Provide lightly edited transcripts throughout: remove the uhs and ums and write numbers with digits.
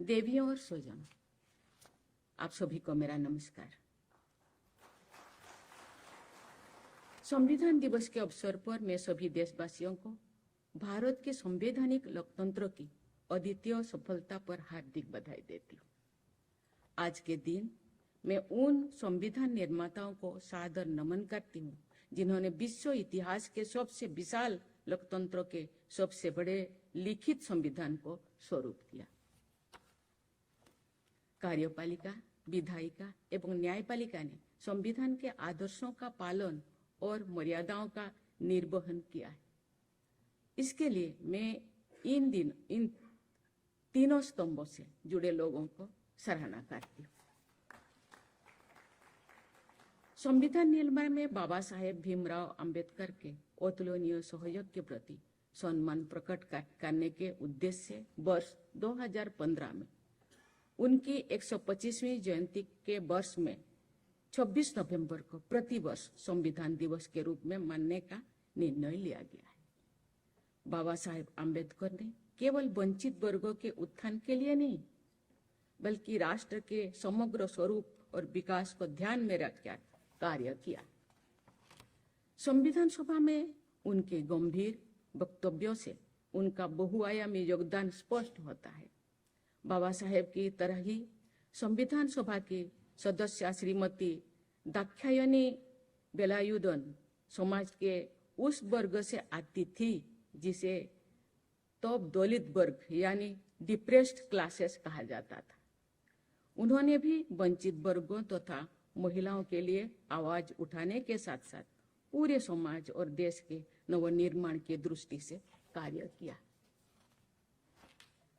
देवियों और स्वजनों, आप सभी को मेरा नमस्कार। संविधान दिवस के अवसर पर मैं सभी देशवासियों को भारत के संवैधानिक लोकतंत्र की अद्वितीय सफलता पर हार्दिक बधाई देती हूँ। आज के दिन मैं उन संविधान निर्माताओं को सादर नमन करती हूँ जिन्होंने विश्व इतिहास के सबसे विशाल लोकतंत्र के सबसे बड़े लिखित संविधान को स्वरूप दिया। कार्यपालिका, विधायिका एवं न्यायपालिका ने संविधान के आदर्शों का पालन और मर्यादाओं का निर्वहन किया है। इसके लिए मैं इन तीनों स्तंभों से जुड़े लोगों को सराहना करती हूँ। संविधान निर्माण में बाबा साहेब भीमराव अंबेडकर के अतुलनीय सहयोग के प्रति सम्मान प्रकट करने के उद्देश्य से वर्ष 2015 में उनकी 125वीं जयंती के वर्ष में 26 नवंबर को प्रतिवर्ष संविधान दिवस के रूप में मानने का निर्णय लिया गया है। बाबा साहेब आम्बेडकर ने केवल वंचित वर्गों के उत्थान के लिए नहीं, बल्कि राष्ट्र के समग्र स्वरूप और विकास को ध्यान में रखकर कार्य किया। संविधान सभा में उनके गंभीर वक्तव्यों से उनका बहुआयामी योगदान स्पष्ट होता है। बाबा साहेब की तरह ही संविधान सभा की सदस्य श्रीमती दाक्षायणी वेलायुधन समाज के उस वर्ग से आती थी जिसे तब दलित वर्ग यानी डिप्रेस्ड क्लासेस कहा जाता था। उन्होंने भी वंचित वर्गों तथा महिलाओं के लिए आवाज उठाने के साथ साथ पूरे समाज और देश के नवनिर्माण की दृष्टि से कार्य किया।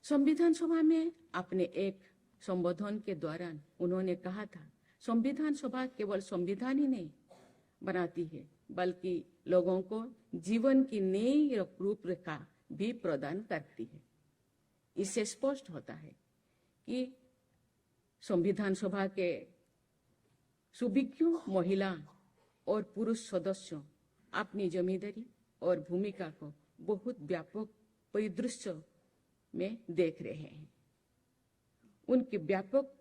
संविधान सभा में अपने एक संबोधन के दौरान उन्होंने कहा था, संविधान सभा केवल संविधान ही नहीं बनाती है, बल्कि लोगों को जीवन की नई रूपरेखा भी प्रदान करती है। इससे स्पष्ट होता है कि संविधान सभा के सुविज्ञ महिला और पुरुष सदस्यों अपनी जिम्मेदारी और भूमिका को बहुत व्यापक परिदृश्य में देख रहे हैं। उनकी व्यापक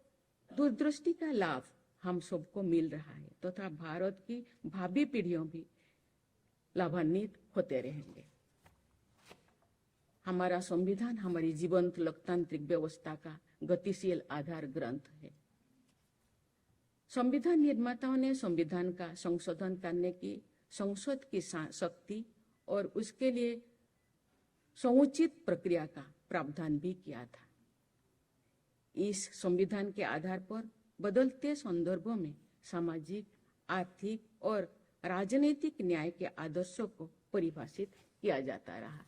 दूरदृष्टि का लाभ हम सबको मिल रहा है तथा भारत की भावी पीढ़ियों भी लाभान्वित होते रहेंगे। हमारा संविधान हमारी जीवंत लोकतांत्रिक व्यवस्था का गतिशील आधार ग्रंथ है। संविधान निर्माताओं ने संविधान का संशोधन करने की संसद की शक्ति और उसके लिए समुचित प्रक्रिया का प्रावधान भी किया था। इस संविधान के आधार पर बदलते संदर्भों में सामाजिक, आर्थिक और राजनीतिक न्याय के आदर्शों को परिभाषित किया जाता रहा है।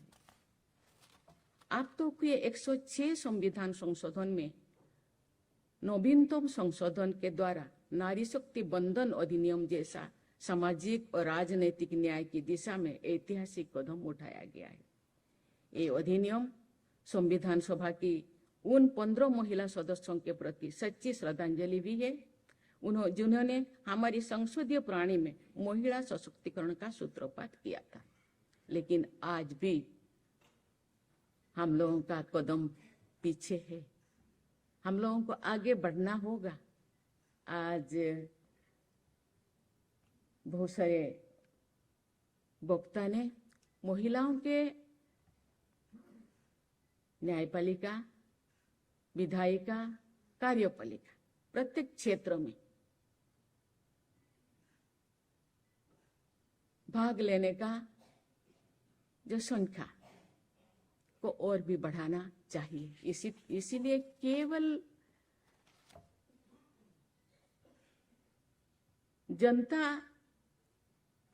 आप तो के 106 संविधान संशोधन में नवीनतम संशोधन के द्वारा नारी शक्ति बंधन अधिनियम जैसा सामाजिक और राजनीतिक न्याय की दिशा में ऐतिहासिक कदम उठाया गया है। ये अधिनियम संविधान सभा की उन 15 महिला सदस्यों के प्रति सच्ची श्रद्धांजलि भी है, जिन्होंने हमारी संसदीय प्रणाली में महिला सशक्तिकरण का सूत्रपात किया था। लेकिन आज भी हम लोगों का कदम पीछे है। हम लोगों को आगे बढ़ना होगा। आज बहुत सारे वक्ता ने महिलाओं के न्यायपालिका, विधायिका, कार्यपालिका प्रत्येक क्षेत्र में भाग लेने का जो संख्या को और भी बढ़ाना चाहिए। इसीलिए केवल जनता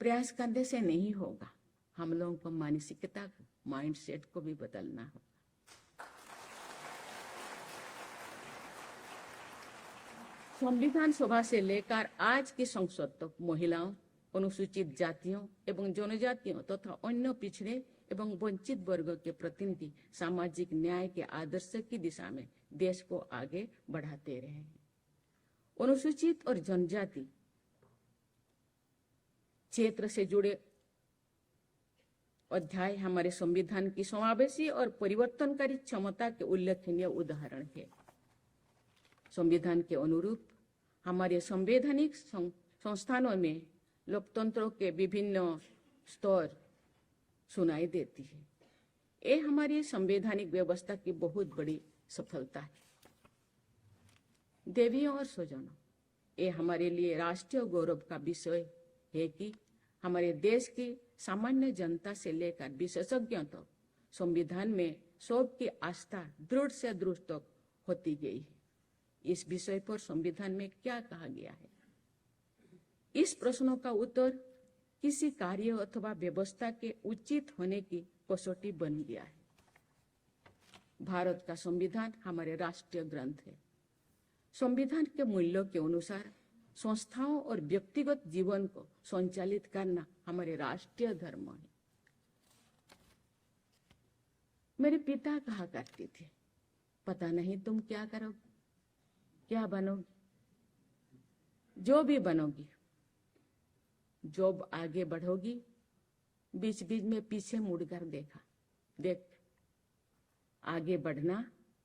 प्रयास करने से नहीं होगा, हम लोगों को मानसिकता को, माइंडसेट को भी बदलना होगा। संविधान सभा से लेकर आज की संसद तक महिलाओं, अनुसूचित जातियों एवं जनजातियों तथा अन्य पिछड़े एवं वंचित वर्गों के प्रतिनिधि सामाजिक न्याय के आदर्श की दिशा में देश को आगे बढ़ाते रहे हैं। अनुसूचित और जनजाति क्षेत्र से जुड़े अध्याय हमारे संविधान की समावेशी और परिवर्तनकारी क्षमता के उल्लेखनीय उदाहरण है। संविधान के अनुरूप हमारे संवैधानिक संस्थानों में लोकतंत्र के विभिन्न स्तर सुनाई देती है। ये हमारी संवैधानिक व्यवस्था की बहुत बड़ी सफलता है। देवियों और स्वजनों, ये हमारे लिए राष्ट्रीय गौरव का विषय है कि हमारे देश की सामान्य जनता से लेकर विशेषज्ञों तक संविधान में सबकी आस्था दृढ़ से दृढ़ तक होती गई है। इस विषय पर संविधान में क्या कहा गया है? इस प्रश्नों का उत्तर किसी कार्य अथवा व्यवस्था के उचित होने की कसौटी बन गया है। भारत का संविधान हमारे राष्ट्रीय ग्रंथ है। संविधान के मूल्यों के अनुसार संस्थाओं और व्यक्तिगत जीवन को संचालित करना हमारे राष्ट्रीय धर्म है। मेरे पिता कहा करते थे, पता नहीं तुम क्या करोगे, क्या बनोगी, जो भी बनोगी, जब आगे बढ़ोगी बीच बीच में पीछे मुड़कर देख, आगे बढ़ना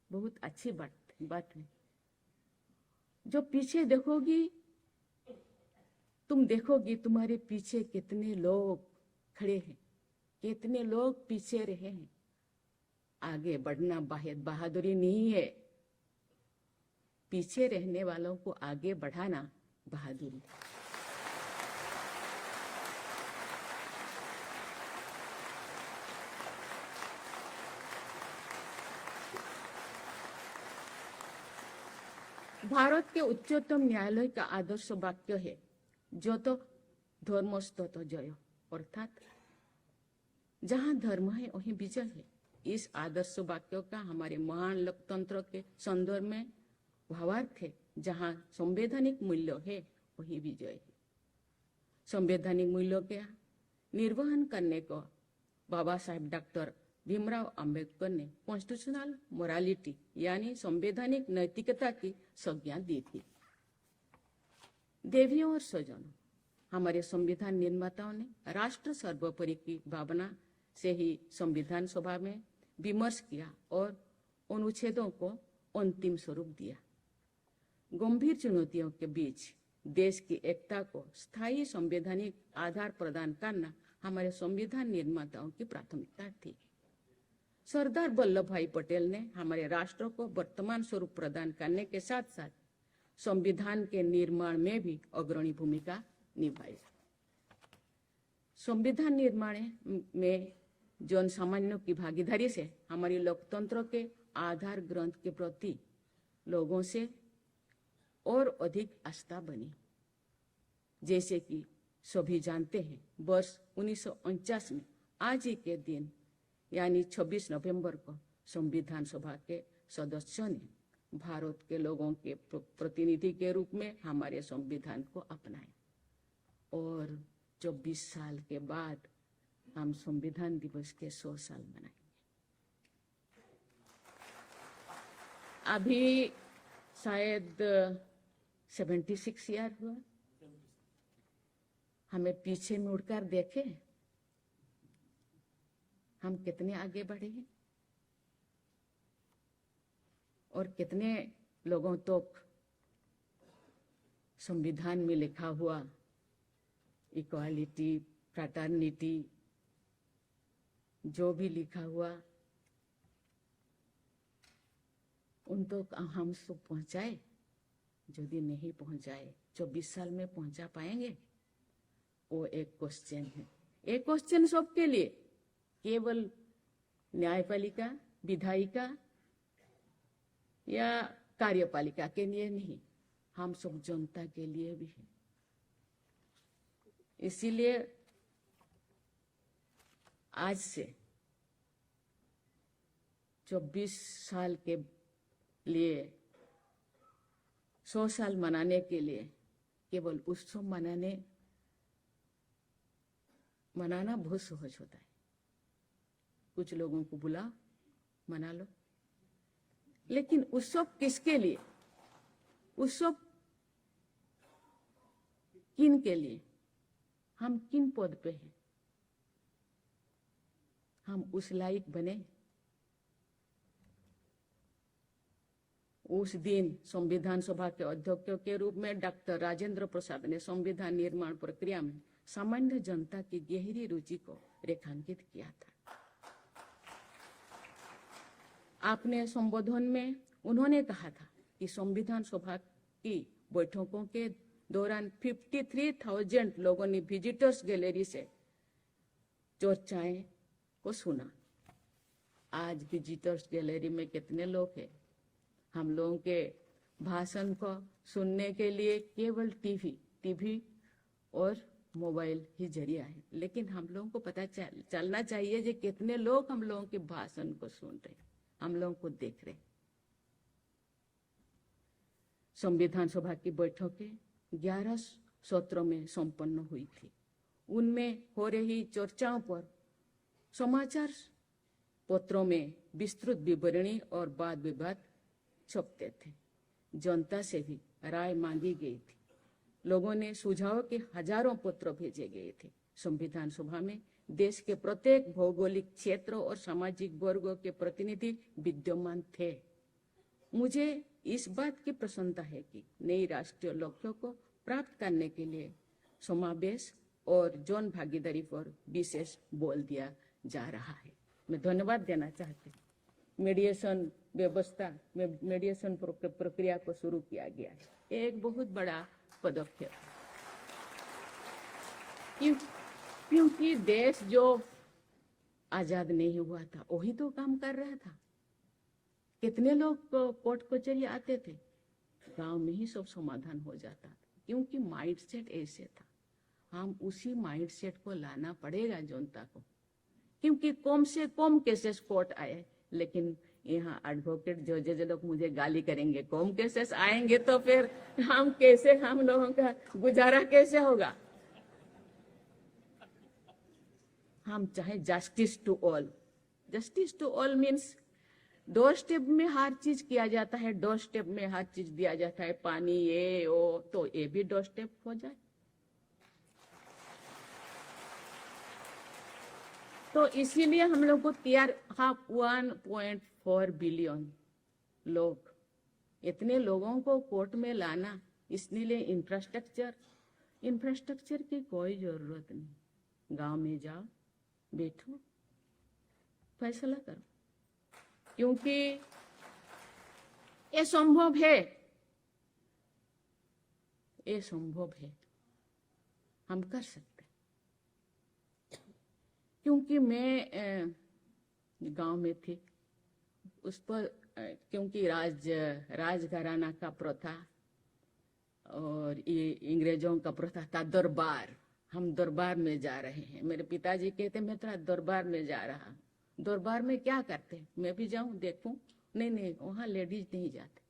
बहुत अच्छी बात है। जो पीछे देखोगी, तुम देखोगी तुम्हारे पीछे कितने लोग खड़े हैं, कितने लोग पीछे रहे हैं। आगे बढ़ना बहादुरी नहीं है, पीछे रहने वालों को आगे बढ़ाना बहादुरी है। भारत के उच्चतम न्यायालय का आदर्श वाक्य है, जो तो धर्मस्ततो जय, अर्थात जहां धर्म है वहीं विजय है। इस आदर्श वाक्य का हमारे महान लोकतंत्र के संदर्भ में भावार्थ है, जहां संवैधानिक मूल्य है वही विजय है। संवैधानिक मूल्यों के निर्वहन करने को बाबा साहेब डॉक्टर भीमराव अंबेडकर ने कॉन्स्टिट्यूशनल मोरालिटी यानी संवैधानिक नैतिकता की संज्ञा दी थी। देवियों और स्वजनों, हमारे संविधान निर्माताओं ने राष्ट्र सर्वोपरि की भावना से ही संविधान सभा में विमर्श किया और अनुच्छेदों को अंतिम स्वरूप दिया। गंभीर चुनौतियों के बीच देश की एकता को स्थायी संवैधानिक आधार प्रदान करना हमारे संविधान निर्माताओं की प्राथमिकता थी। सरदार वल्लभ भाई पटेल ने हमारे राष्ट्र को वर्तमान स्वरूप प्रदान करने के साथ साथ संविधान के निर्माण में भी अग्रणी भूमिका निभाई। संविधान निर्माण में जन सामान्यों की भागीदारी से हमारी लोकतंत्र के आधार ग्रंथ के प्रति लोगों से और अधिक आस्था बनी। जैसे कि सभी जानते हैं, वर्ष 1949 में आज ही के दिन यानी 26 नवंबर को संविधान सभा के सदस्यों ने भारत के लोगों के प्रतिनिधि के रूप में हमारे संविधान को अपनाया और 24 साल के बाद हम संविधान दिवस के 100 साल मनाएंगे। अभी शायद 76 ईयर हुआ। हमें पीछे मुड़कर देखे, हम कितने आगे बढ़े हैं और कितने लोगों तक संविधान में लिखा हुआ इक्वालिटी, फ्रैटर्निटी, जो भी लिखा हुआ उन तक हम सब पहुंचाए। यदि नहीं पहुंचाए, 24 साल में पहुंचा पाएंगे? वो एक क्वेश्चन है। एक क्वेश्चन सबके लिए, केवल न्यायपालिका, विधायिका या कार्यपालिका के लिए नहीं, हम सब जनता के लिए भी है। इसीलिए आज से 24 साल के लिए 100 साल मनाने के लिए केवल उत्सव मनाना बहुत सहज होता है। कुछ लोगों को बुला मना लो, लेकिन उत्सव किसके लिए? उत्सव किन के लिए? हम किन पद पे हैं? हम उस लायक बने। उस दिन संविधान सभा के अध्यक्ष के रूप में डॉक्टर राजेंद्र प्रसाद ने संविधान निर्माण प्रक्रिया में सामान्य जनता की गहरी रुचि को रेखांकित किया था। आपने संबोधन में उन्होंने कहा था कि संविधान सभा की बैठकों के दौरान 53,000 लोगों ने विजिटर्स गैलरी से चर्चाएं को सुना। आज विजिटर्स गैलरी में कितने लोग हैं? हम लोगों के भाषण को सुनने के लिए केवल टीवी और मोबाइल ही जरिया है, लेकिन हम लोगों को पता चलना चाहिए कि कितने लोग हम लोगों के भाषण को सुन रहे, हम लोगों को देख रहे। संविधान सभा की बैठकें 11 सत्रों में संपन्न हुई थी। उनमें हो रही चर्चाओं पर समाचार पत्रों में विस्तृत विवरणी और वाद विवाद छपते थे। जनता से भी राय मांगी गई थी। लोगों ने सुझाव के हजारों पत्र भेजे गए थे। संविधान सभा में देश के प्रत्येक भौगोलिक क्षेत्र और सामाजिक वर्गों के प्रतिनिधि विद्यमान थे। मुझे इस बात की प्रसन्नता है कि नई राष्ट्रीय लक्ष्यों को प्राप्त करने के लिए समावेश और जन भागीदारी पर विशेष बल दिया जा रहा है। मैं धन्यवाद देना चाहती हूँ। मीडिएशन व्यवस्था में मीडिएशन प्रक्रिया को शुरू किया गया है। एक बहुत बड़ा पदक्षेप, क्योंकि देश जो आजाद नहीं हुआ था वही तो काम कर रहा था। कितने लोग कोर्ट कचहरी आते थे, गांव में ही सब समाधान हो जाता था, क्योंकि माइंडसेट ऐसे था। हम उसी माइंडसेट को लाना पड़ेगा जनता को, क्योंकि कम से कम केसेस कोर्ट आए, लेकिन यहाँ एडवोकेट जजेज लोग मुझे गाली करेंगे, कम केसेस आएंगे तो फिर हम लोगों का गुजारा कैसे होगा। हम चाहे justice to all. Justice to all means doorstep में हर चीज किया जाता है, डोर स्टेप में हर चीज दिया जाता है, पानी ये वो, तो ये भी डोर स्टेप हो जाए। तो इसीलिए हम लोग को 1.4 बिलियन लोग, इतने लोगों को कोर्ट में लाना, इसलिए इंफ्रास्ट्रक्चर की कोई जरूरत नहीं। गांव में जाओ, बैठो, फैसला करो, क्योंकि ये संभव है, ये संभव है, हम कर सकते। क्योंकि मैं गांव में थी, उस पर क्योंकि राजघराना का प्रथा और ये अंग्रेजों का प्रथा था दरबार। हम दरबार में जा रहे हैं। मेरे पिताजी कहते मैं तेरा दरबार में जा रहा हूँ। दरबार में क्या करते, मैं भी जाऊं देखूं? नहीं, वहां लेडीज नहीं जाते,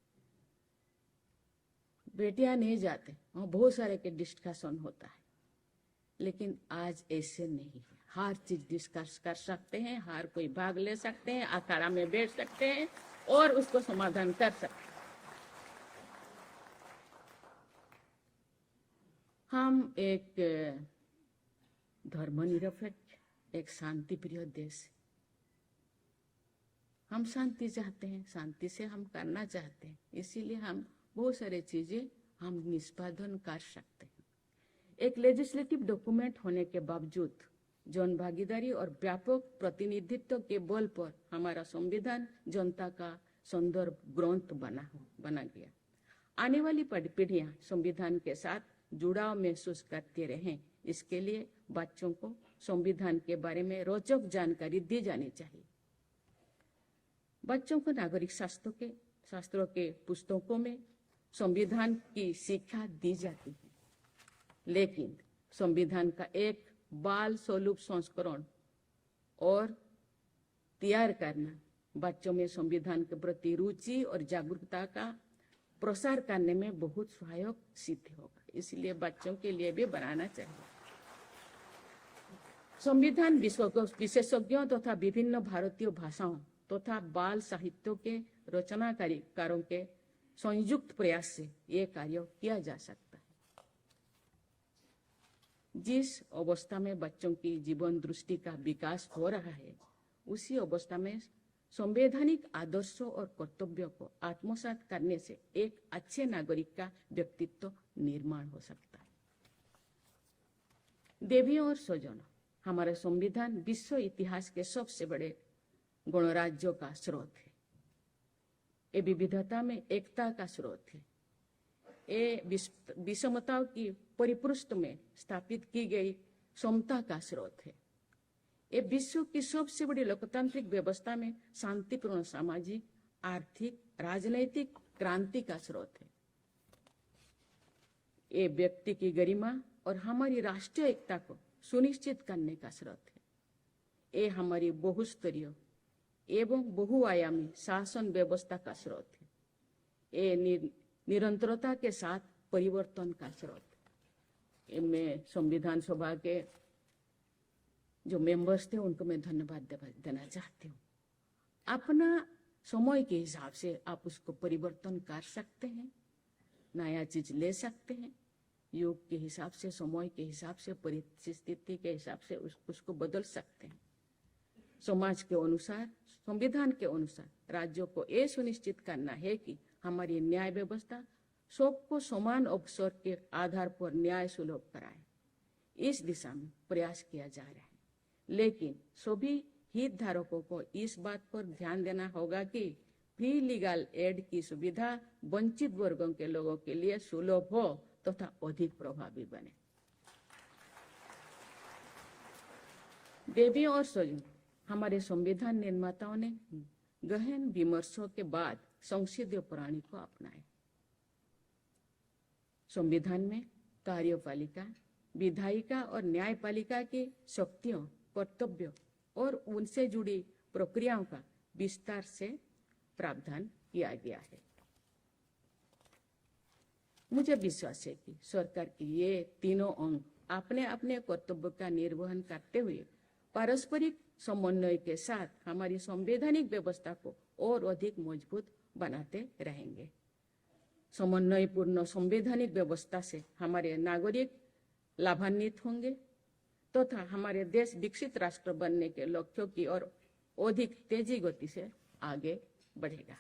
बेटियां नहीं जाते, वहां बहुत सारे के डिस्कशन होता है। लेकिन आज ऐसे नहीं है, हर चीज डिस्कस कर सकते हैं, हर कोई भाग ले सकते हैं, अखाड़ा में बैठ सकते हैं और उसको समाधान कर सकते हैं। हम एक धर्मनिरपेक्ष, एक शांति प्रिय देश, हम शांति चाहते हैं, शांति से हम करना चाहते हैं, इसीलिए हम बहुत सारे चीजें हम निष्पादन कर सकते हैं। एक लेजिस्लेटिव डॉक्यूमेंट होने के बावजूद जन भागीदारी और व्यापक प्रतिनिधित्व के बल पर हमारा संविधान जनता का संदर्भ ग्रंथ बना गया। आने वाली पीढ़ियां संविधान के साथ जुड़ाव महसूस करते रहें, इसके लिए बच्चों को संविधान के बारे में रोचक जानकारी दी जानी चाहिए। बच्चों को नागरिक शास्त्रों के पुस्तकों में संविधान की शिक्षा दी जाती है, लेकिन संविधान का एक बाल स्वरूप संस्करण और तैयार करना बच्चों में संविधान के प्रति रुचि और जागरूकता का प्रसार करने में बहुत सहायक सिद्ध होगा। इसलिए बच्चों के लिए भी बनाना चाहिए। संविधान विशेषज्ञों तथा विभिन्न भारतीय भाषाओं तथा बाल साहित्य के रचनाकारों के संयुक्त प्रयास से ये कार्य किया जा सकता है। जिस अवस्था में बच्चों की जीवन दृष्टि का विकास हो रहा है, उसी अवस्था में संवैधानिक आदर्शों और कर्तव्यों को आत्मसात करने से एक अच्छे नागरिक का व्यक्तित्व निर्माण हो सकता है। देवियों और स्वजनों, हमारा संविधान विश्व इतिहास के सबसे बड़े गणराज्यों का स्रोत है। ये विविधता में एकता का स्रोत है। ये विषमताओं की परिपृष्ठ में स्थापित की गई समता का स्रोत है। ये विश्व की सबसे बड़ी लोकतांत्रिक व्यवस्था में शांतिपूर्ण सामाजिक, आर्थिक, राजनैतिक क्रांति का स्रोत है। ये व्यक्ति की गरिमा और हमारी राष्ट्रीय एकता को सुनिश्चित करने का स्रोत है। ये हमारी बहुस्तरीय एवं बहुआयामी शासन व्यवस्था का स्रोत है। ये निरंतरता के साथ परिवर्तन का स्रोत है। मैं संविधान सभा के जो मेंबर्स थे उनको मैं धन्यवाद देना चाहती हूँ। अपना समय के हिसाब से आप उसको परिवर्तन कर सकते हैं, नया चीज ले सकते हैं, युग के हिसाब से, समय के हिसाब से, परिस्थिति के हिसाब से उसको बदल सकते हैं। समाज के अनुसार, संविधान के अनुसार राज्यों को यह सुनिश्चित करना है कि हमारी न्याय व्यवस्था सबको समान अवसर के आधार पर न्याय सुलभ कराए। इस दिशा में प्रयास किया जा रहा है, लेकिन सभी हितधारकों को इस बात पर ध्यान देना होगा कि फ्री लीगल एड की सुविधा वंचित वर्गों के लोगों के लिए सुलभ हो तथा अधिक प्रभावी बने। देवियों और स्वजनों, हमारे संविधान निर्माताओं ने गहन विमर्शों के बाद संसदीय प्रणाली को अपनाया। संविधान में कार्यपालिका, विधायिका और न्यायपालिका की शक्तियों, कर्तव्यों और उनसे जुड़ी प्रक्रियाओं का विस्तार से प्रावधान किया गया है। मुझे विश्वास है कि सरकार के ये तीनों अंग अपने अपने कर्तव्य का निर्वहन करते हुए पारस्परिक समन्वय के साथ हमारी संवैधानिक व्यवस्था को और अधिक मजबूत बनाते रहेंगे। समन्वयपूर्ण संवैधानिक व्यवस्था से हमारे नागरिक लाभान्वित होंगे तथा हमारे देश विकसित राष्ट्र बनने के लक्ष्यों की ओर अधिक तेजी गति से आगे बढ़ेगा।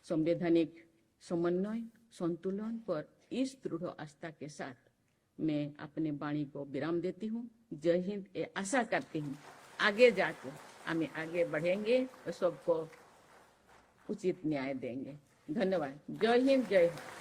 संवैधानिक समन्वय, संतुलन पर इस दृढ़ आस्था के साथ मैं अपने वाणी को विराम देती हूँ। जय हिंद। ये आशा करती हूँ आगे जाकर हमें आगे बढ़ेंगे और सबको उचित न्याय देंगे। धन्यवाद। जय हिंद, जय हिंद।